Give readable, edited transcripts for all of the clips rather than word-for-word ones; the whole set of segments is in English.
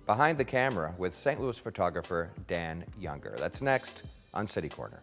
Behind the Camera with St. Louis photographer Dan Younger. That's next on City Corner.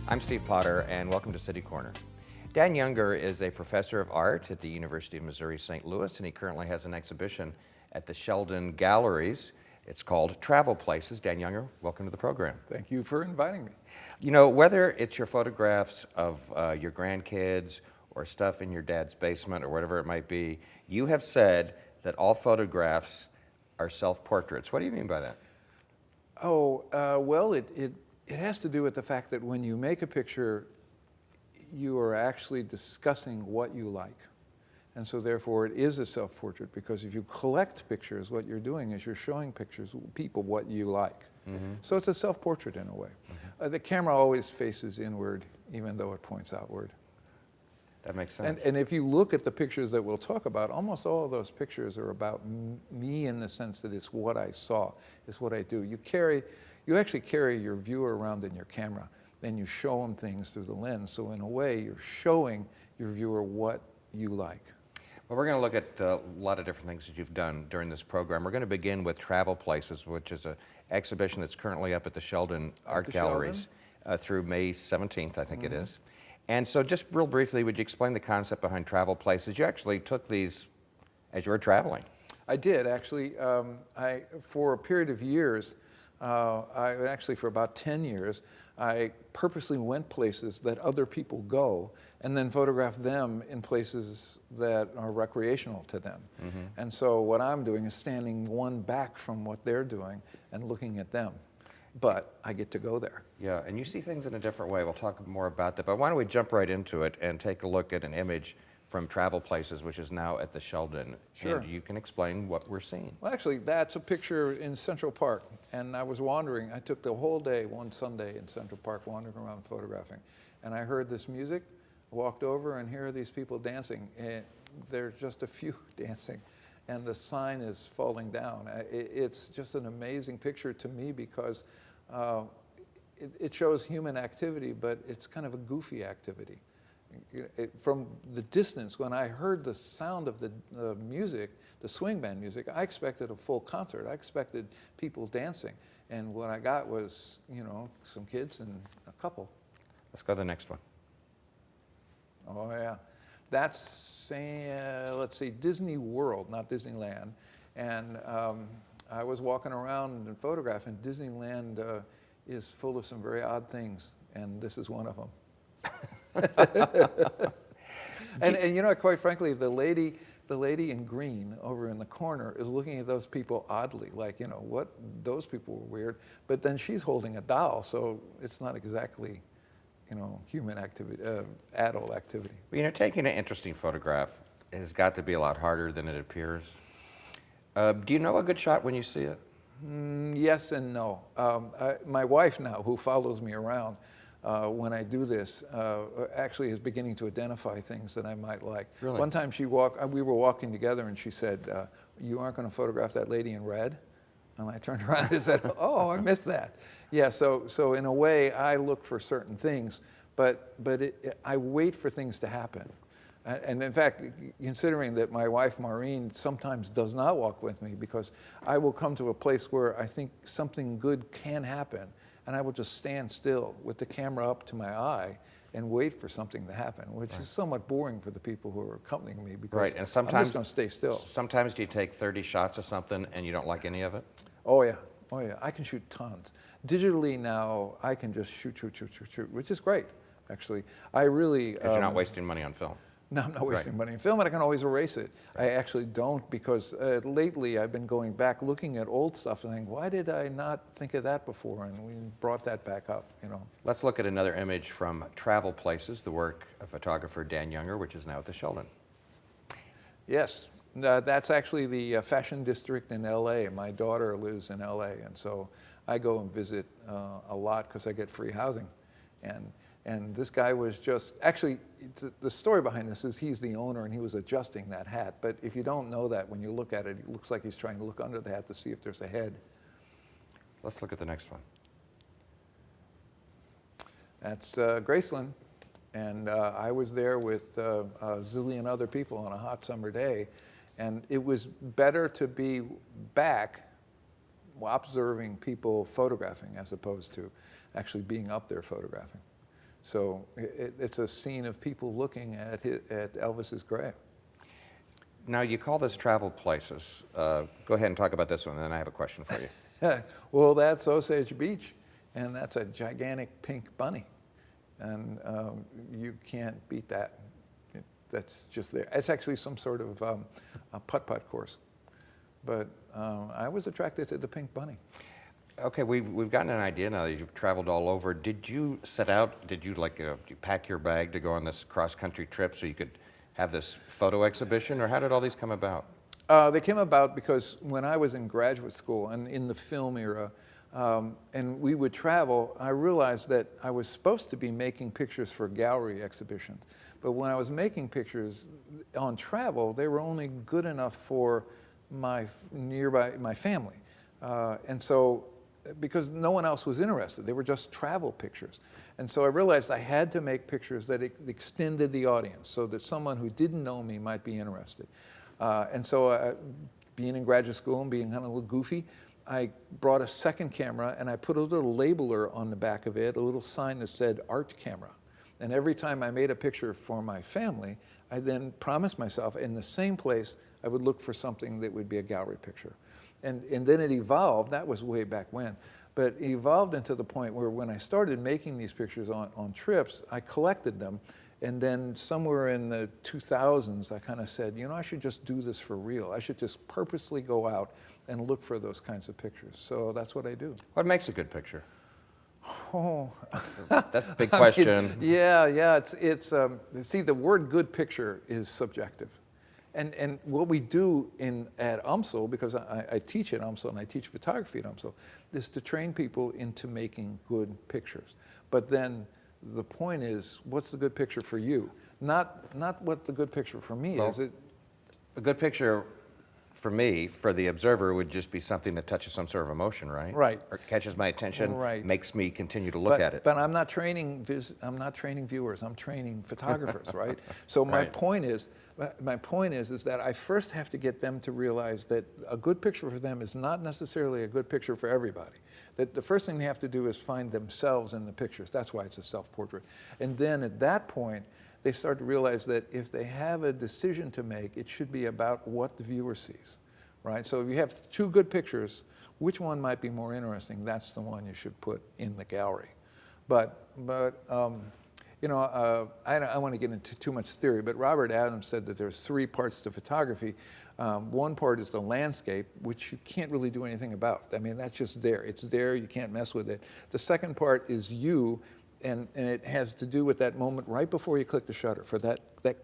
I'm Steve Potter, and welcome to City Corner. Dan Younger is a professor of art at the University of Missouri St. Louis, and he currently has an exhibition at the Sheldon Galleries. It's called Travel Places. Dan Younger, welcome to the program. Thank you for inviting me. You know, whether it's your photographs of your grandkids or stuff in your dad's basement or whatever it might be, you have said that all photographs are self-portraits. What do you mean by that? Well, it has to do with the fact that when you make a picture, you are actually discussing what you like. And so therefore it is a self-portrait, because if you collect pictures, what you're doing is you're showing pictures, people, what you like. Mm-hmm. So it's a self-portrait in a way. Mm-hmm. The camera always faces inward, even though it points outward. That makes sense. And if you look at the pictures that we'll talk about, almost all of those pictures are about me, in the sense that it's what I saw, it's what I do. You actually carry your viewer around in your camera, and you show them things through the lens. So in a way, you're showing your viewer what you like. Well, we're going to look at a lot of different things that you've done during this program. We're going to begin with Travel Places, which is an exhibition that's currently up at the Sheldon Art Galleries through May 17th, I think it is. And so just real briefly, would you explain the concept behind Travel Places? You actually took these as you were traveling. I did, actually. For a period of years, for about 10 years, I purposely went places that other people go and then photographed them in places that are recreational to them. Mm-hmm. And so what I'm doing is standing one back from what they're doing and looking at them. But I get to go there. Yeah, and you see things in a different way. We'll talk more about that. But why don't we jump right into it and take a look at an image from Travel Places, which is now at the Sheldon. Sure. And you can explain what we're seeing. Well, actually, that's a picture in Central Park. And I was wandering. I took the whole day, one Sunday in Central Park, wandering around photographing. And I heard this music, walked over, and here are these people dancing. And there's just a few dancing. And the sign is falling down. It's just an amazing picture to me, because it shows human activity, but it's kind of a goofy activity. From the distance, when I heard the sound of the music, the swing band music, I expected a full concert. I expected people dancing. And what I got was, some kids and a couple. Let's go to the next one. Oh, yeah. That's, let's see, Disney World, not Disneyland. And I was walking around and photographing. Disneyland is full of some very odd things, and this is one of them. and quite frankly, the lady in green over in the corner is looking at those people oddly, like, what, those people were weird. But then she's holding a doll, so it's not exactly, human activity, adult activity. Well, taking an interesting photograph has got to be a lot harder than it appears. Do you know a good shot when you see it? Yes and no. My wife now, who follows me around, when I do this, actually is beginning to identify things that I might like. Really? One time we were walking together, and she said, you aren't going to photograph that lady in red? And I turned around and said, oh, I missed that. Yeah, so in a way, I look for certain things, but I wait for things to happen. And in fact, considering that my wife, Maureen, sometimes does not walk with me, because I will come to a place where I think something good can happen, and I will just stand still with the camera up to my eye and wait for something to happen, which is somewhat boring for the people who are accompanying me, because and sometimes, I'm just going to stay still. Sometimes do you take 30 shots of something and you don't like any of it? Oh, yeah. I can shoot tons. Digitally now, I can just shoot, which is great, actually. I really... Because you're not wasting money on film. No, I'm not wasting money in film, and I can always erase it. I actually don't, because lately I've been going back looking at old stuff and thinking, why did I not think of that before? And we brought that back up, Let's look at another image from Travel Places, the work of photographer Dan Younger, which is now at the Sheldon. Yes, that's actually the fashion district in LA. My daughter lives in LA, and so I go and visit a lot because I get free housing. And this guy was just, actually, the story behind this is he's the owner and he was adjusting that hat. But if you don't know that, when you look at it, it looks like he's trying to look under the hat to see if there's a head. Let's look at the next one. That's Graceland. And I was there with a zillion other people on a hot summer day. And it was better to be back observing people photographing as opposed to actually being up there photographing. So it's a scene of people looking at Elvis's grave. Now, you call this travel places. Go ahead and talk about this one, and then I have a question for you. Well, that's Osage Beach, and that's a gigantic pink bunny. And you can't beat that. That's just there. It's actually some sort of a putt-putt course. But I was attracted to the pink bunny. Okay, we've gotten an idea now that you've traveled all over. Did you set out, did you pack your bag to go on this cross-country trip so you could have this photo exhibition, or how did all these come about? They came about because when I was in graduate school and in the film era, and we would travel, I realized that I was supposed to be making pictures for gallery exhibitions. But when I was making pictures on travel, they were only good enough for my family. And so, because no one else was interested, they were just travel pictures. And so I realized I had to make pictures that extended the audience so that someone who didn't know me might be interested. And so being in graduate school and being kind of a little goofy, I brought a second camera and I put a little labeler on the back of it, a little sign that said art camera. And every time I made a picture for my family, I then promised myself in the same place I would look for something that would be a gallery picture. And then it evolved, that was way back when, but it evolved into the point where when I started making these pictures on trips, I collected them. And then somewhere in the 2000s, I kind of said, you know, I should just do this for real. I should just purposely go out and look for those kinds of pictures. So that's what I do. What makes a good picture? Oh, that's a big question. I mean, yeah. See, the word good picture is subjective. And what we do at UMSL, because I teach at UMSL and I teach photography at UMSL, is to train people into making good pictures. But then the point is, what's the good picture for you? Not what the good picture for me is. A good picture for me, for the observer, would just be something that touches some sort of emotion, right? Right. Or catches my attention, right. Makes me continue to look at it. But I'm not training viewers. I'm training photographers, right? So my point is that I first have to get them to realize that a good picture for them is not necessarily a good picture for everybody. That the first thing they have to do is find themselves in the pictures. That's why it's a self-portrait. And then at that point, they start to realize that if they have a decision to make, it should be about what the viewer sees, right? So if you have two good pictures, which one might be more interesting? That's the one you should put in the gallery. But you know, I don't want to get into too much theory, but Robert Adams said that there's three parts to photography. One part is the landscape, which you can't really do anything about. I mean, that's just there. It's there. You can't mess with it. The second part is you. And it has to do with that moment right before you click the shutter, for that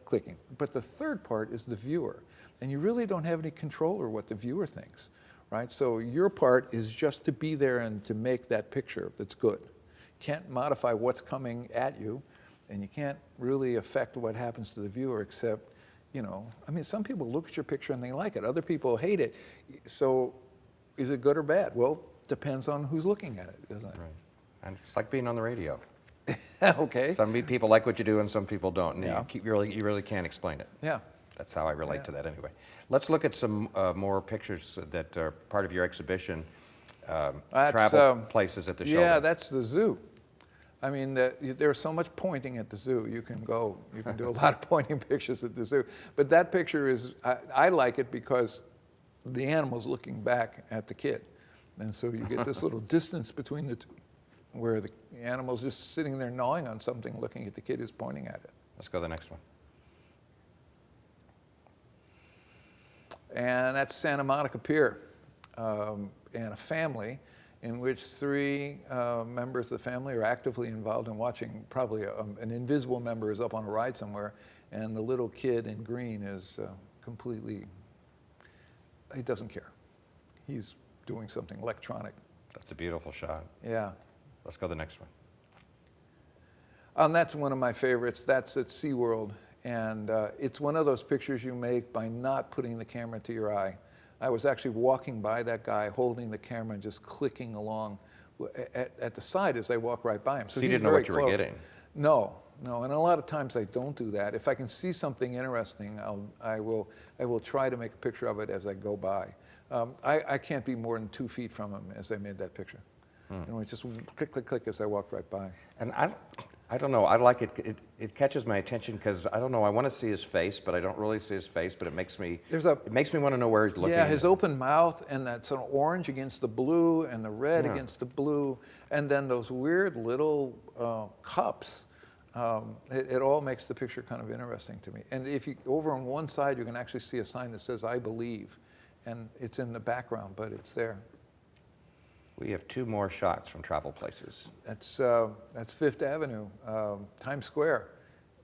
clicking. But the third part is the viewer. And you really don't have any control over what the viewer thinks, right? So your part is just to be there and to make that picture that's good. Can't modify what's coming at you, and you can't really affect what happens to the viewer except, you know, I mean, some people look at your picture and they like it. Other people hate it. So is it good or bad? Well, depends on who's looking at it, doesn't it? Right. And it's like being on the radio. Okay. Some people like what you do and some people don't. And Yeah. you really can't explain it. Yeah. That's how I relate to that anyway. Let's look at some more pictures that are part of your exhibition, travel places at the Sheldon. Yeah, that's the zoo. I mean, there's so much pointing at the zoo. You can do a lot of pointing pictures at the zoo. But that picture is, I like it because the animal's looking back at the kid. And so you get this little distance between the two, where the animal's just sitting there gnawing on something, looking at the kid who's pointing at it. Let's go to the next one. And that's Santa Monica Pier, and a family in which three members of the family are actively involved in watching. Probably an invisible member is up on a ride somewhere, and the little kid in green is completely, he doesn't care. He's doing something electronic. That's a beautiful shot. Yeah. Let's go to the next one. That's one of my favorites. That's at SeaWorld. And it's one of those pictures you make by not putting the camera to your eye. I was actually walking by that guy holding the camera and just clicking along at the side as I walk right by him. So you didn't know what you were getting? No. And a lot of times I don't do that. If I can see something interesting, I will try to make a picture of it as I go by. I can't be more than 2 feet from him as I made that picture. It's just click, click, click as I walk right by. And I don't know, I like it. It catches my attention because I don't know, I want to see his face, but I don't really see his face, but it makes me want to know where he's looking. Yeah, his open mouth and that sort of orange against the blue and the red against the blue, and then those weird little cups. It all makes the picture kind of interesting to me. And if you, over on one side, you can actually see a sign that says, "I believe," and it's in the background, but it's there. We have 2 more shots from Travel Places. That's Fifth Avenue, Times Square.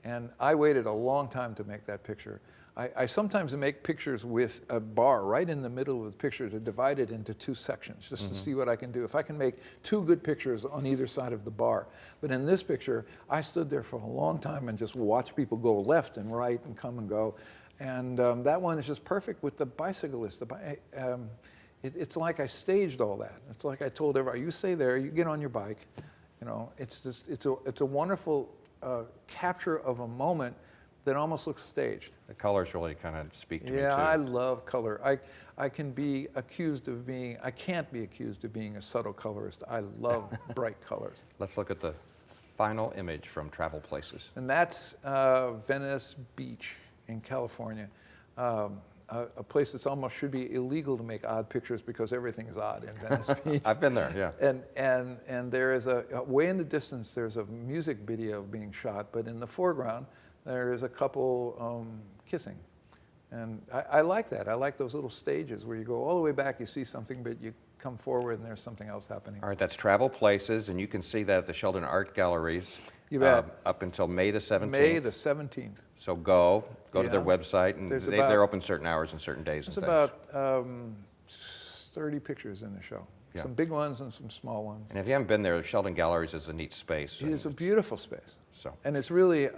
And I waited a long time to make that picture. I sometimes make pictures with a bar right in the middle of the picture to divide it into 2 sections, just to see what I can do. If I can make 2 good pictures on either side of the bar. But in this picture, I stood there for a long time and just watched people go left and right and come and go. And that one is just perfect with the bicyclist. It's like I staged all that. It's like I told everybody, you stay there, you get on your bike. It's a wonderful capture of a moment that almost looks staged. The colors really kind of speak to me too. Yeah, I love color. I can't be accused of being a subtle colorist. I love bright colors. Let's look at the final image from Travel Places. And that's Venice Beach in California. A place that's almost should be illegal to make odd pictures because everything is odd in Venice Beach. I've been there, yeah. And there is way in the distance, there's a music video being shot, but in the foreground, there is a couple kissing. And I like that. I like those little stages where you go all the way back, you see something, but you come forward and there's something else happening. All right, that's Travel Places, and you can see that at the Sheldon Art Galleries. You bet. Up until May the 17th. May the 17th. So go to their website, and they're open certain hours and certain days and things. There's about 30 pictures in the show. Yeah. Some big ones and some small ones. And if you haven't been there, Sheldon Galleries is a neat space. It is a beautiful space. So. And it's really,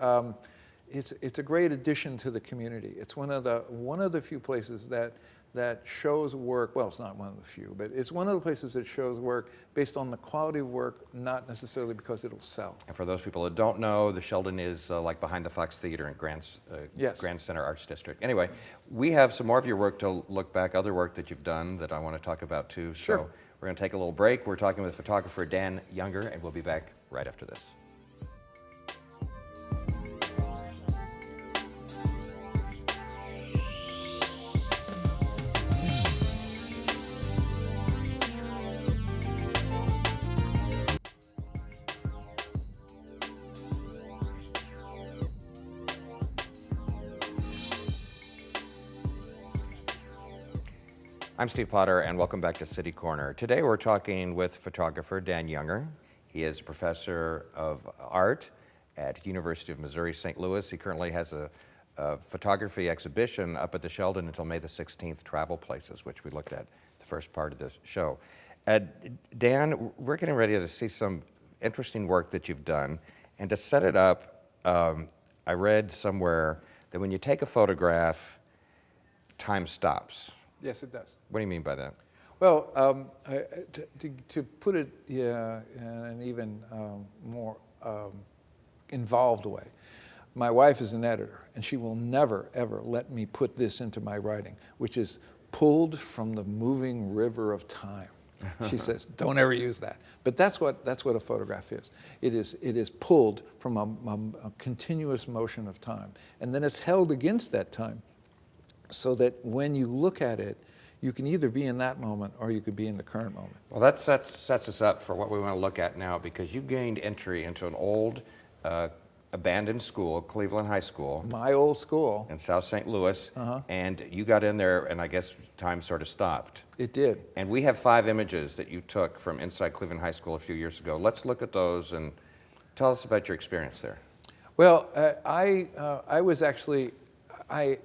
it's a great addition to the community. It's one of the few places that shows work, well, it's not one of the few, but it's one of the places that shows work based on the quality of work, not necessarily because it'll sell. And for those people that don't know, the Sheldon is like behind the Fox Theater in Grand Center Arts District. Anyway, we have some more of your work to look back, other work that you've done that I want to talk about too. Sure. So we're going to take a little break. We're talking with photographer Dan Younger, and we'll be back right after this. I'm Steve Potter, and welcome back to City Corner. Today we're talking with photographer Dan Younger. He is a professor of art at University of Missouri St. Louis. He currently has a photography exhibition up at the Sheldon until May the 16th, Travel Places, which we looked at the first part of the show. Dan, we're getting ready to see some interesting work that you've done. And to set it up, I read somewhere that when you take a photograph, time stops. Yes, it does. What do you mean by that? Well, to put it in an even more involved way, my wife is an editor, and she will never, ever let me put this into my writing, which is pulled from the moving river of time. She says, don't ever use that. But that's what a photograph is. It is pulled from a continuous motion of time. And then it's held against that time, so that when you look at it, you can either be in that moment or you could be in the current moment. Well, that sets us up for what we want to look at now, because you gained entry into an old abandoned school, Cleveland High School. My old school. In South St. Louis, and you got in there, and I guess time sort of stopped. It did. And we have 5 images that you took from inside Cleveland High School a few years ago. Let's look at those and tell us about your experience there. Well, I was actually, I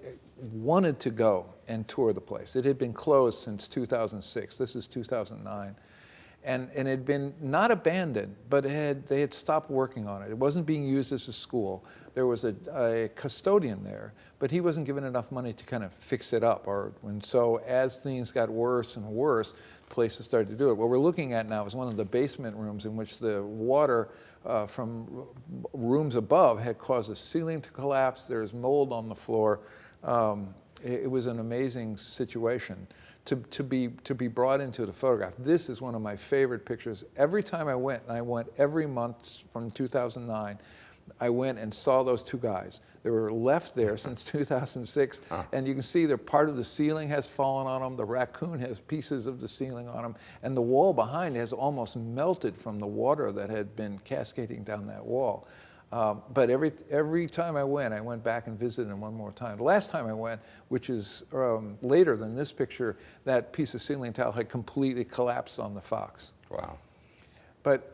wanted to go and tour the place. It had been closed since 2006. This is 2009. And it had been not abandoned, but they had stopped working on it. It wasn't being used as a school. There was a custodian there, but he wasn't given enough money to kind of fix it up. And so as things got worse and worse, places started to do it. What we're looking at now is one of the basement rooms in which the water from rooms above had caused the ceiling to collapse. There's mold on the floor. It was an amazing situation to be brought into the photograph. This is one of my favorite pictures. Every time I went, and I went every month from 2009, I went and saw those two guys. They were left there since 2006, and you can see that part of the ceiling has fallen on them. The raccoon has pieces of the ceiling on him, and the wall behind has almost melted from the water that had been cascading down that wall. But every time I went back and visited him one more time. The last time I went, which is later than this picture, that piece of ceiling tile had completely collapsed on the Fox. Wow. But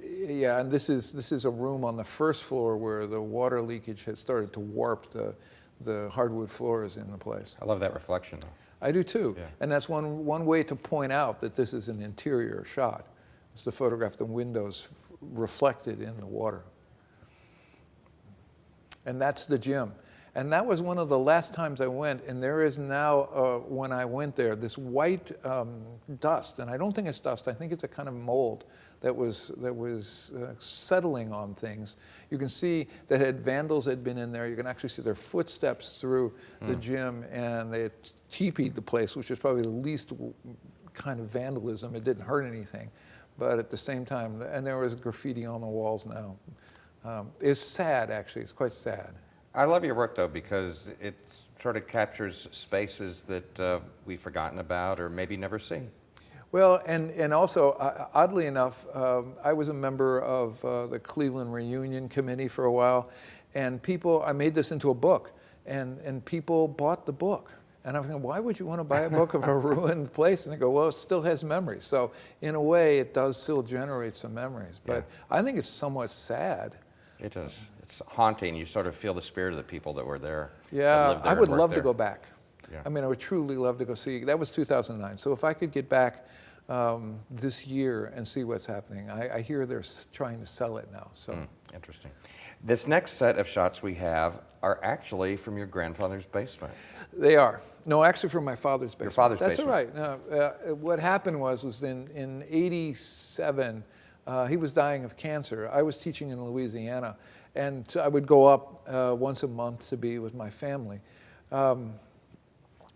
yeah, and this is a room on the first floor where the water leakage had started to warp the hardwood floors in the place. I love that reflection, though. I do too. Yeah. And that's one way to point out that this is an interior shot. It's to photograph the windows reflected in the water. And that's the gym. And that was one of the last times I went, and there is now, when I went there, this white dust, and I don't think it's dust, I think it's a kind of mold that was settling on things. You can see that vandals had been in there. You can actually see their footsteps through the gym, and they had teepeed the place, which is probably the least kind of vandalism. It didn't hurt anything. But at the same time, and there was graffiti on the walls now. It's sad, actually. It's quite sad. I love your work, though, because it sort of captures spaces that we've forgotten about or maybe never seen. Well, and also, oddly enough, I was a member of the Cleveland Reunion Committee for a while, and I made this into a book, and people bought the book. And I was going, why would you want to buy a book of a ruined place? And they go, well, it still has memories. So in a way, it does still generate some memories. But yeah. I think it's somewhat sad. It does. It's haunting. You sort of feel the spirit of the people that were there. Yeah, I would love to go back. Yeah. I mean, I would truly love to go see. That was 2009. So if I could get back this year and see what's happening. I hear they're trying to sell it now. So interesting. This next set of shots we have are actually from your grandfather's basement. They are. No, actually from my father's basement. Your father's That's basement. That's all right. What happened was in 87, he was dying of cancer. I was teaching in Louisiana, and I would go up once a month to be with my family.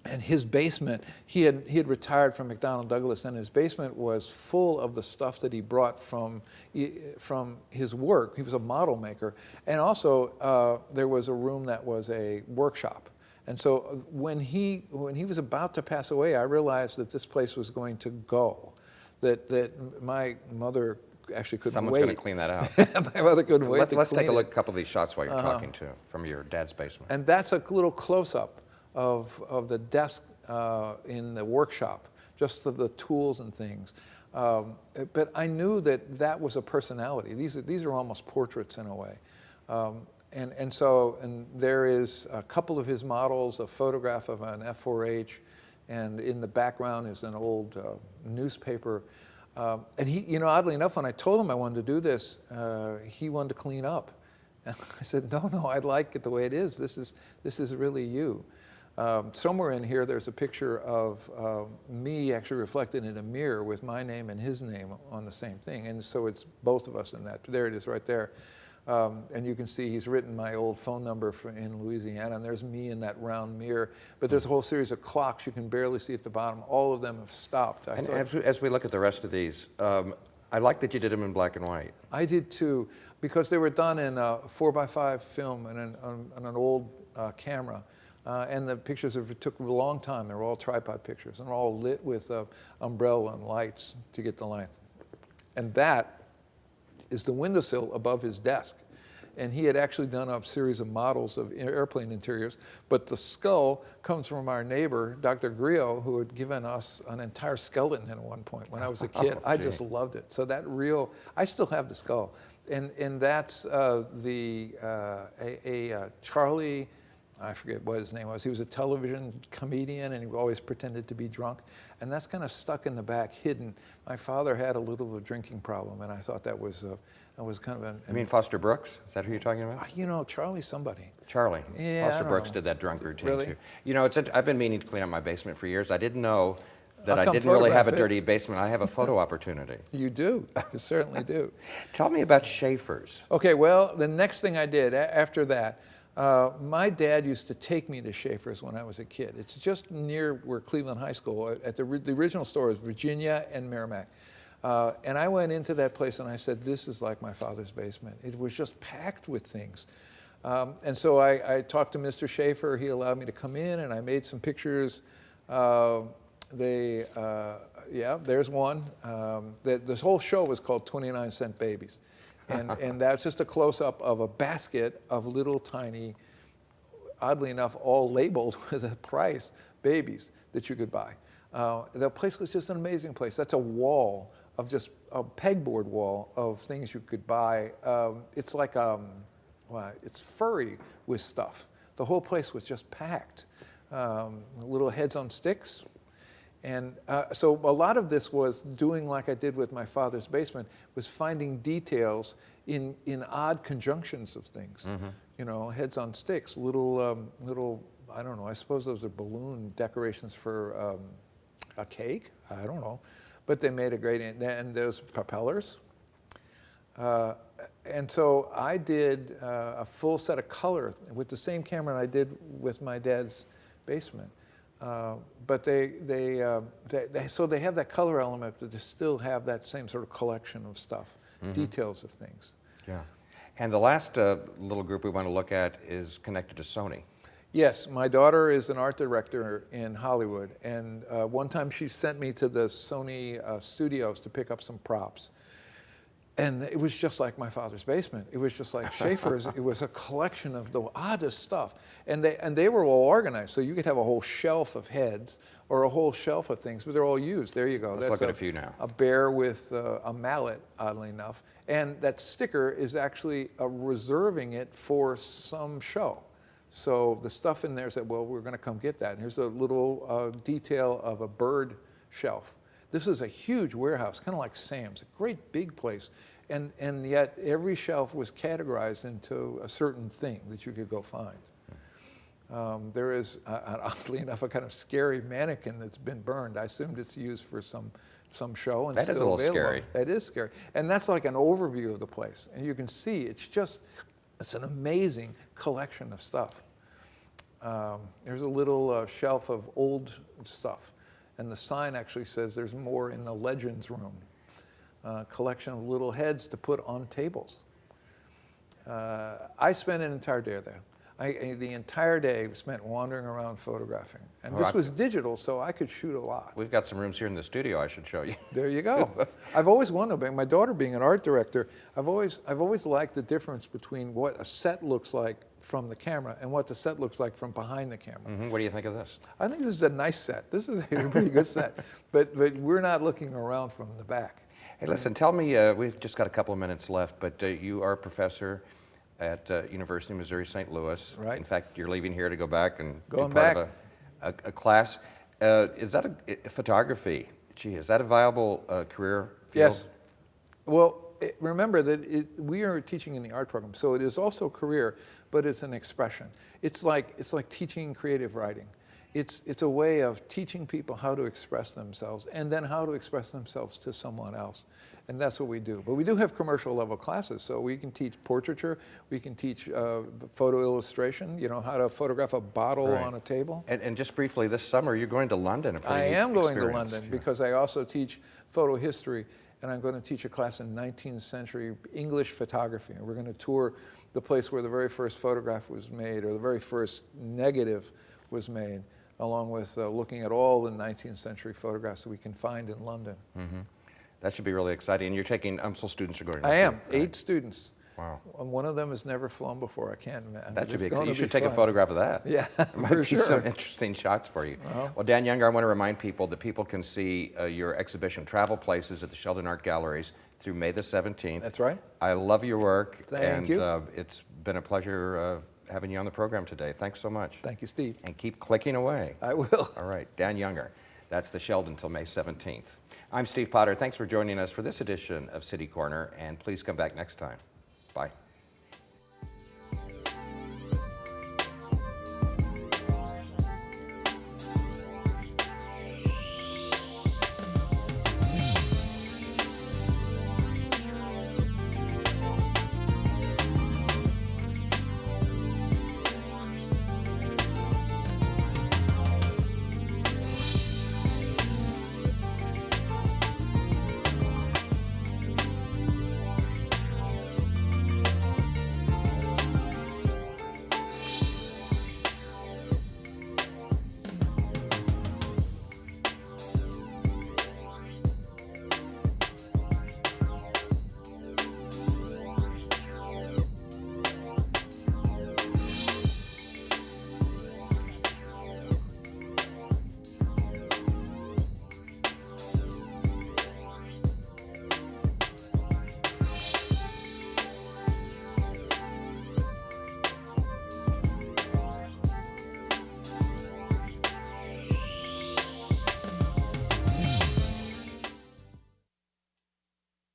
And his basement, he had retired from McDonnell Douglas, and his basement was full of the stuff that he brought from his work. He was a model maker. And also, there was a room that was a workshop. And so when he was about to pass away, I realized that this place was going to go, that my mother actually couldn't Someone's wait. going to clean that out. My mother couldn't wait to Let's clean take a look it. at a couple of these shots while you're talking to from your dad's basement. And that's a little close-up of the desk in the workshop, just the tools and things. But I knew that was a personality. These are almost portraits in a way. And there is a couple of his models, a photograph of an F4H, and in the background is an old newspaper. And he, oddly enough, when I told him I wanted to do this, he wanted to clean up. And I said, no, I like it the way it is. This is really you. Somewhere in here, there's a picture of me actually reflected in a mirror with my name and his name on the same thing. And so it's both of us in that. There it is right there. And you can see he's written my old phone number in Louisiana, and there's me in that round mirror. But there's a whole series of clocks you can barely see at the bottom. All of them have stopped. And as we look at the rest of these, I like that you did them in black and white. I did too, because they were done in a 4x5 film and on an old camera. And the pictures took a long time. They were all tripod pictures, and all lit with umbrella and lights to get the length. And that is the windowsill above his desk. And he had actually done a series of models of airplane interiors, but the skull comes from our neighbor, Dr. Griot, who had given us an entire skeleton at one point when I was a kid. I just loved it. So I still have the skull. And that's Charlie I forget what his name was. He was a television comedian, and he always pretended to be drunk. And that's kind of stuck in the back, hidden. My father had a little of a drinking problem, and I thought that was kind of an... You mean Foster Brooks? Is that who you're talking about? You know, Charlie somebody. Charlie. Yeah, Foster I Brooks don't did that drunk routine, Really? too. You know, I've been meaning to clean up my basement for years. I didn't know that I'll I come didn't really have a photograph it. dirty basement. I have a photo opportunity. You do. You certainly do. Tell me about Schaefer's. Okay, well, the next thing I did after that, my dad used to take me to Schaefer's when I was a kid. It's just near where Cleveland High School, at the original store is Virginia and Merrimack. And I went into that place and I said, this is like my father's basement. It was just packed with things. And so I talked to Mr. Schaefer. He allowed me to come in, and I made some pictures. There's one. This whole show was called 29-Cent Babies. And that's just a close-up of a basket of little tiny, oddly enough, all labeled with a price, babies that you could buy. The place was just an amazing place. That's a wall of just a pegboard wall of things you could buy. It's like, it's furry with stuff. The whole place was just packed. Little heads on sticks. And so a lot of this was doing like I did with my father's basement, was finding details in odd conjunctions of things. Mm-hmm. You know, heads on sticks, little, I don't know, I suppose those are balloon decorations for a cake? I don't know. But they made a great, and those propellers. And so I did a full set of color with the same camera I did with my dad's basement. But so they have that color element, but they still have that same sort of collection of stuff, mm-hmm. details of things. Yeah. And the last little group we want to look at is connected to Sony. Yes, my daughter is an art director in Hollywood, and one time she sent me to the Sony studios to pick up some props. And it was just like my father's basement. It was just like Schaefer's. It was a collection of the oddest stuff. And they were all organized. So you could have a whole shelf of heads or a whole shelf of things, but they're all used. There you go. Let's look at a few now. A bear with a mallet, oddly enough. And that sticker is actually reserving it for some show. So the stuff in there said, well, we're going to come get that. And here's a little detail of a bird shelf. This is a huge warehouse, kind of like Sam's, a great big place. And yet every shelf was categorized into a certain thing that you could go find. There is, oddly enough, a kind of scary mannequin that's been burned. I assumed it's used for some show. And that is a little scary. That is scary. And that's like an overview of the place. And you can see it's an amazing collection of stuff. There's a little shelf of old stuff. And the sign actually says there's more in the Legends room. Collection of little heads to put on tables. I spent an entire day there. The entire day spent wandering around photographing. And this was digital, so I could shoot a lot. We've got some rooms here in the studio I should show you. There you go. I've always wondered, my daughter being an art director, I've always liked the difference between what a set looks like from the camera and what the set looks like from behind the camera. Mm-hmm. What do you think of this? I think this is a nice set. This is a pretty good set. But we're not looking around from the back. Hey, listen, tell me, we've just got a couple of minutes left, but you are a professor at University of Missouri St. Louis. Right. In fact, you're leaving here to go back and Going do part back. of a class. Is that photography? Gee, is that a viable career field? Yes. Well, remember that we are teaching in the art program, so it is also a career, but it's an expression. It's like teaching creative writing. It's a way of teaching people how to express themselves and then how to express themselves to someone else. And that's what we do. But we do have commercial level classes, so we can teach portraiture, we can teach photo illustration, how to photograph a bottle Right. on a table. And just briefly, this summer you're going to London. I am going to experience. London because I also teach photo history, and I'm going to teach a class in 19th century English photography. And we're going to tour the place where the very first photograph was made, or the very first negative was made, along with looking at all the 19th century photographs that we can find in London. Mm-hmm. That should be really exciting. And you're taking, so students are going to I am, right? 8 students. Wow. One of them has never flown before. I can't imagine. That should be It's going exciting. You to should be take a fun. photograph of that. Yeah, There might for be sure. some interesting shots for you. Well, Dan Younger, I want to remind people that people can see your exhibition, Travel Places, at the Sheldon Art Galleries through May the 17th. That's right. I love your work. Thank you. And it's been a pleasure having you on the program today. Thanks so much. Thank you, Steve. And keep clicking away. I will. All right, Dan Younger. That's the Sheldon until May 17th. I'm Steve Potter. Thanks for joining us for this edition of City Corner, and please come back next time. Bye.